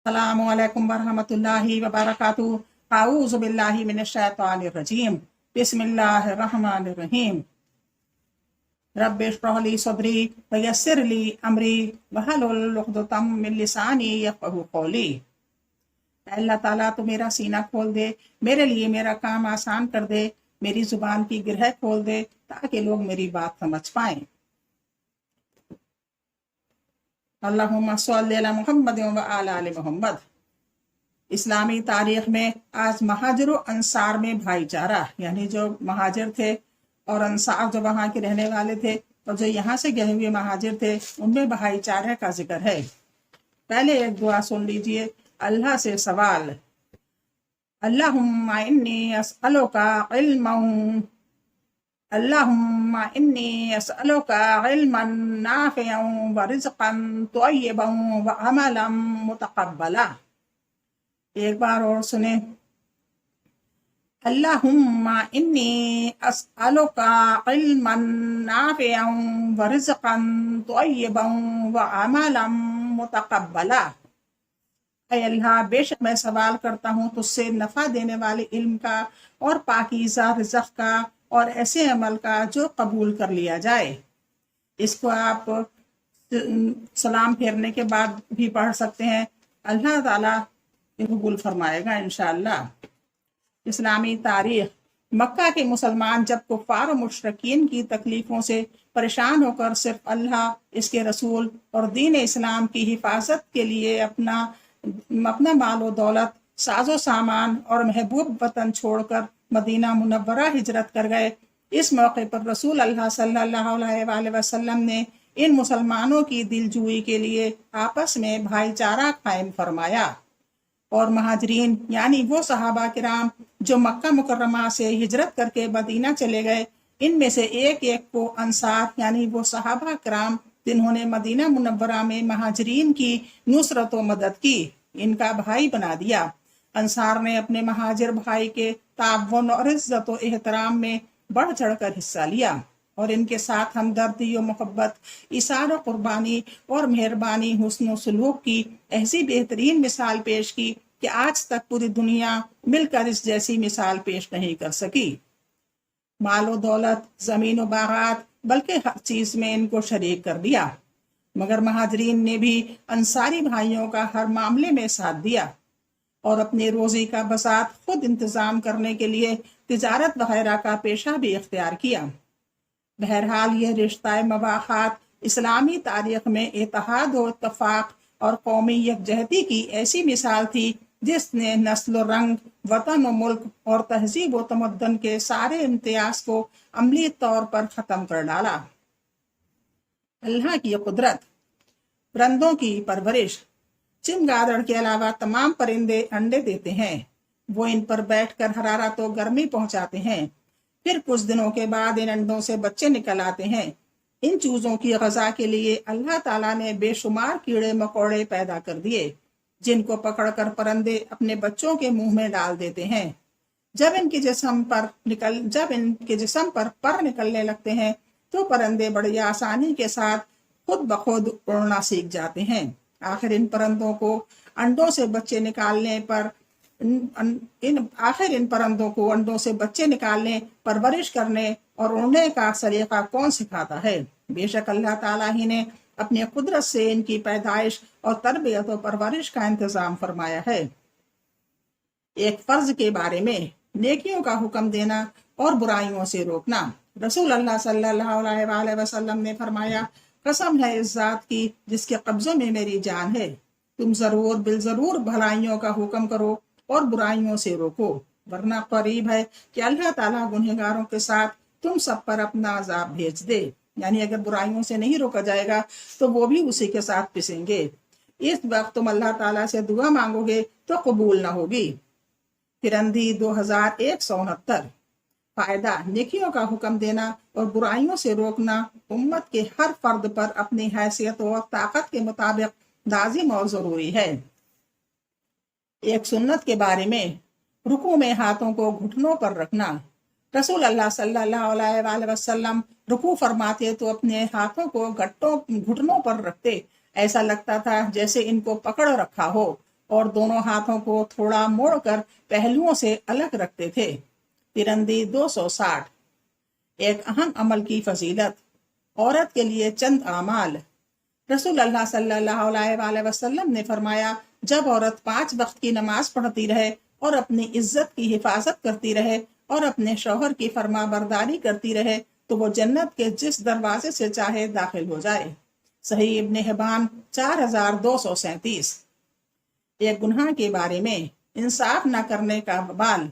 अस्सलामु अलैकुम वरहमतुल्लाहि वबरकातुहू। आऊज़ु बिल्लाहि मिनश शैतानिर रजीम। बिस्मिल्लाहिर रहमानिर रहीम। रब्बि इश्रह ली सदरी व यस्सिर ली अमरी वहलुल उक़दतम मिन लिसानी यफ़क़हू क़ौली। अल्लाह ताला तो मेरा सीना खोल दे, मेरे लिए मेरा काम आसान कर दे, मेरी जुबान की गिरह खोल दे ताकि लोग मेरी बात समझ पाएं। अल्लाहुम्मा सल्लि अला मुहम्मद व अला आलि मुहम्मद। इस्लामी तारीख में आज महाजिर व अंसार में भाईचारा, यानी जो महाजिर थे और अंसार जो वहाँ के रहने वाले थे और जो यहाँ से गए हुए महाजिर थे, उनमें भाईचारे का जिक्र है। पहले एक दुआ सुन लीजिए। अल्लाह से सवाल, अल्लाहुम्मा इन्नी अस्अलुका इल्मन अल्लाहुम्मा इन्नी अस्अलुका इल्मन नाफ़िअन व रिज़्क़न तय्यिबन व अमलन मुतक़ब्बला। एक बार और सुने। अल्लाहुम्मा इन्नी अस्अलुका इल्मन नाफ़िअन व रिज़्क़न तय्यिबन व अमलन मुतक़ब्बला। ऐ अल्लाह, बेशक मैं सवाल करता हूँ तुझसे नफ़ा देने वाले इल्म का और पाकीज़ा रिज़्क़ का और ऐसे अमल का जो कबूल कर लिया जाए। इसको आप सलाम फेरने के बाद भी पढ़ सकते हैं। अल्लाह ताला कबूल फरमाएगा इंशाअल्लाह। इस्लामी तारीख। मक्का के मुसलमान जब कुफ़ार और मुशरिकीन की तकलीफ़ों से परेशान होकर सिर्फ अल्लाह, इसके रसूल और दीन इस्लाम की हिफाजत के लिए अपना माल व दौलत, साजो सामान और महबूब वतन छोड़कर मदीना मुनव्वरा हिजरत कर गए। इस मौके पर रसूल अल्लाह सल्लल्लाहु अलैहि वसल्लम ने इन मुसलमानों की दिलजुई के लिए आपस में भाईचारा कायम फरमाया और महाजरीन यानी वो सहाबा किराम जो मक्का मुकर्रमा से हिजरत करके मदीना चले गए, इनमें से एक एक को अंसार यानी वो सहाबा किराम जिन्होंने मदीना मुनव्वरा में महाजरीन की नुसरत व मदद की, इनका भाई बना दिया। अंसार ने अपने महाजिर भाई के ताउन और इज्जत व एहतराम में बढ़ चढ़कर हिस्सा लिया और इनके साथ हमदर्दी व मोहब्बत, इसार कुर्बानी और मेहरबानी, हुस्न सलूक की ऐसी बेहतरीन मिसाल पेश की कि आज तक पूरी दुनिया मिलकर इस जैसी मिसाल पेश नहीं कर सकी। मालो दौलत, जमीन व बागात, बल्कि हर चीज में इनको शरीक कर दिया। मगर महाजरीन ने भी अंसारी भाइयों का हर मामले में साथ दिया और अपनी रोजी का बसात खुद इंतजाम करने के लिए तिजारत वगैरह का पेशा भी इख्तियार किया। बहरहाल यह रिश्ता मवाखात इस्लामी तारीख में इत्तेहाद व इत्तफाक और कौमी यकजहती की ऐसी मिसाल थी जिसने नस्ल रंग, वतन व मुल्क और तहजीब व तमद्दन के सारे इम्तियाज को अमली तौर पर ख़त्म कर डाला। अल्लाह की कुदरत। परिंदों की परवरिश। चमगादड़ के अलावा तमाम परिंदे अंडे देते हैं। वो इन पर बैठकर हरारत व गर्मी पहुंचाते हैं। फिर कुछ दिनों के बाद इन अंडों से बच्चे निकल आते हैं। इन चूजों की गजा के लिए अल्लाह ताला ने बेशुमार कीड़े मकोड़े पैदा कर दिए जिनको पकड़कर परिंदे अपने बच्चों के मुंह में डाल देते हैं। जब इनके जिस्म पर पर निकलने लगते हैं तो परिंदे बड़ी आसानी के साथ खुद ब खुद उड़ना सीख जाते हैं। आखिर इन परिंदों को अंडों से बच्चे निकालने, परवरिश करने और उड़ने का सलीका कौन सिखाता है? बेशक अल्लाह ताला ही ने अपनी कुदरत से इनकी पैदाइश और तरबियत और परवरिश का इंतजाम फरमाया है। एक फर्ज के बारे में, नेकियों का हुक्म देना और बुराइयों से रोकना। रसूल अल्लाह सल्लल्लाहु अलैहि वसल्लम ने फरमाया, कसम है इस जात की जिसके कब्जों में मेरी जान है, तुम जरूर बिलजरूर भलाइयों का हुक्म करो और बुराइयों से रोको, वरना करीब है कि अल्लाह ताला गुनहगारों के साथ तुम सब पर अपना अजाब भेज दे। यानी अगर बुराइयों से नहीं रोका जाएगा तो वो भी उसी के साथ पिसेंगे। इस वक्त तुम अल्लाह ताला से दुआ मांगोगे तो कबूल ना होगी। फिरंदी 2169। फायदा। नेकियों का हुक्म देना और बुराइयों से रोकना उम्मत के हर फर्द पर अपनी हैसियत और ताकत के मुताबिक लाजिम और जरूरी है। एक सुन्नत के बारे में, रुकू में हाथों को घुटनों पर रखना। रसूल अल्लाह सल्लल्लाहु अलैहि वसल्लम रुकू फरमाते तो अपने हाथों को घुटनों पर रखते, ऐसा लगता था जैसे इनको पकड़ रखा हो اور دونوں ہاتھوں کو تھوڑا موڑ کر پہلوؤں سے الگ رکھتے تھے۔ ترندی 260۔ ایک اہم عمل کی فضیلت، عورت کے لیے چند اعمال۔ رسول اللہ صلی اللہ علیہ وآلہ وسلم نے فرمایا، جب عورت 5 وقت کی نماز پڑھتی رہے اور اپنی عزت کی حفاظت کرتی رہے اور اپنے شوہر کی فرما برداری کرتی رہے تو وہ جنت کے جس دروازے سے چاہے داخل ہو جائے۔ صحیح ابن حبان 4237۔ ایک گناہ کے بارے میں انصاف نہ کرنے کا وبال۔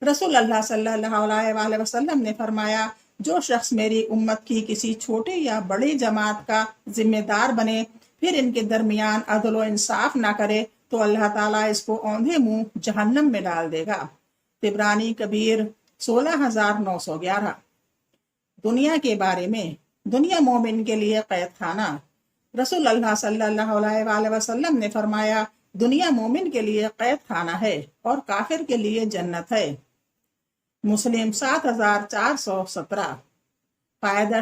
رسول اللہ صلی اللہ علیہ وآلہ وسلم نے فرمایا، جو شخص میری امت کی کسی چھوٹی یا بڑی جماعت کا ذمہ دار بنے پھر ان کے درمیان عدل و انصاف نہ کرے تو اللہ تعالیٰ اس کو اوندھے منہ جہنم میں ڈال دے گا۔ طبرانی کبیر 16911۔ دنیا کے بارے میں، دنیا مومن کے لیے قید خانہ۔ رسول اللہ صلی اللہ علیہ وآلہ وسلم نے فرمایا، دنیا مومن کے لیے قید خانہ ہے اور کافر کے لیے جنت ہے۔ مسلم 7417۔ فائدہ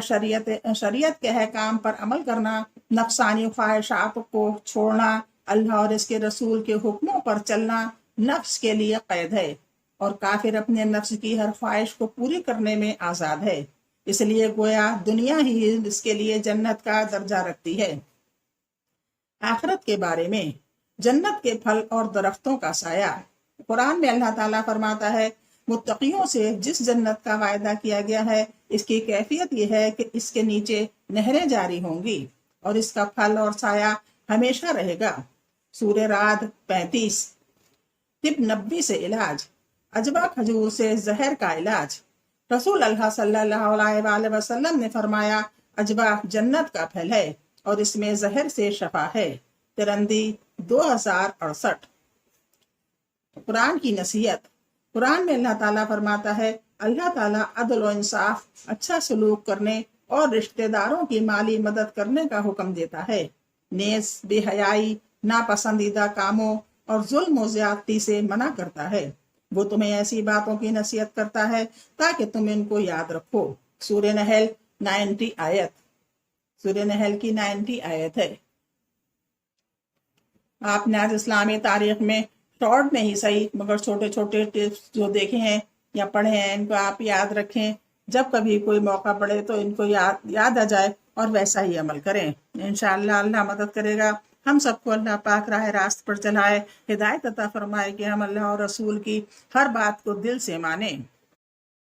شریعت کے احکام پر عمل کرنا، نفسانی خواہشات کو چھوڑنا، اللہ اور اس کے رسول کے حکموں پر چلنا نفس کے لیے قید ہے، اور کافر اپنے نفس کی ہر خواہش کو پوری کرنے میں آزاد ہے، اس لیے گویا دنیا ہی اس کے لیے جنت کا درجہ رکھتی ہے۔ آخرت کے بارے میں، جنت کے پھل اور درختوں کا سایہ۔ قرآن میں اللہ تعالیٰ فرماتا ہے، متقیوں سے جس جنت کا وعدہ کیا گیا ہے اس کی کیفیت یہ ہے کہ اس کے نیچے نہریں جاری ہوں گی اور اس کا پھل اور سایہ ہمیشہ رہے گا۔ سورہ رعد 35۔ طب نبی سے علاج، عجبہ کھجور سے زہر کا علاج۔ رسول اللہ صلی اللہ علیہ وآلہ وسلم نے فرمایا، عجبہ جنت کا پھل ہے اور اس میں زہر سے شفا ہے۔ ترندی 2068۔ قرآن کی نصیحت۔ قرآن میں اللہ تعالیٰ فرماتا ہے، اللہ تعالیٰ عدل و انصاف، اچھا سلوک کرنے اور رشتہ داروں کی مالی مدد کرنے کا حکم دیتا ہے، نیز بے حیائی، ناپسندیدہ کاموں اور ظلم و زیادتی سے منع کرتا ہے۔ وہ تمہیں ایسی باتوں کی نصیحت کرتا ہے تاکہ تم ان کو یاد رکھو۔ سورہ نحل 90 آیت۔ سورہ نحل کی 90 آیت ہے۔ آپ نے آج اسلامی تاریخ میں شارٹ میں ہی صحیح مگر چھوٹے چھوٹے ٹپس جو دیکھے ہیں یا پڑھے ہیں، ان کو آپ یاد رکھیں، جب کبھی کوئی موقع پڑے تو ان کو یاد آ جائے اور ویسا ہی عمل کریں۔ انشاءاللہ اللہ مدد کرے گا، ہم سب کو اللہ پاک راہ راست پر چلائے، ہدایت عطا فرمائے کہ ہم اللہ اور رسول کی ہر بات کو دل سے مانیں۔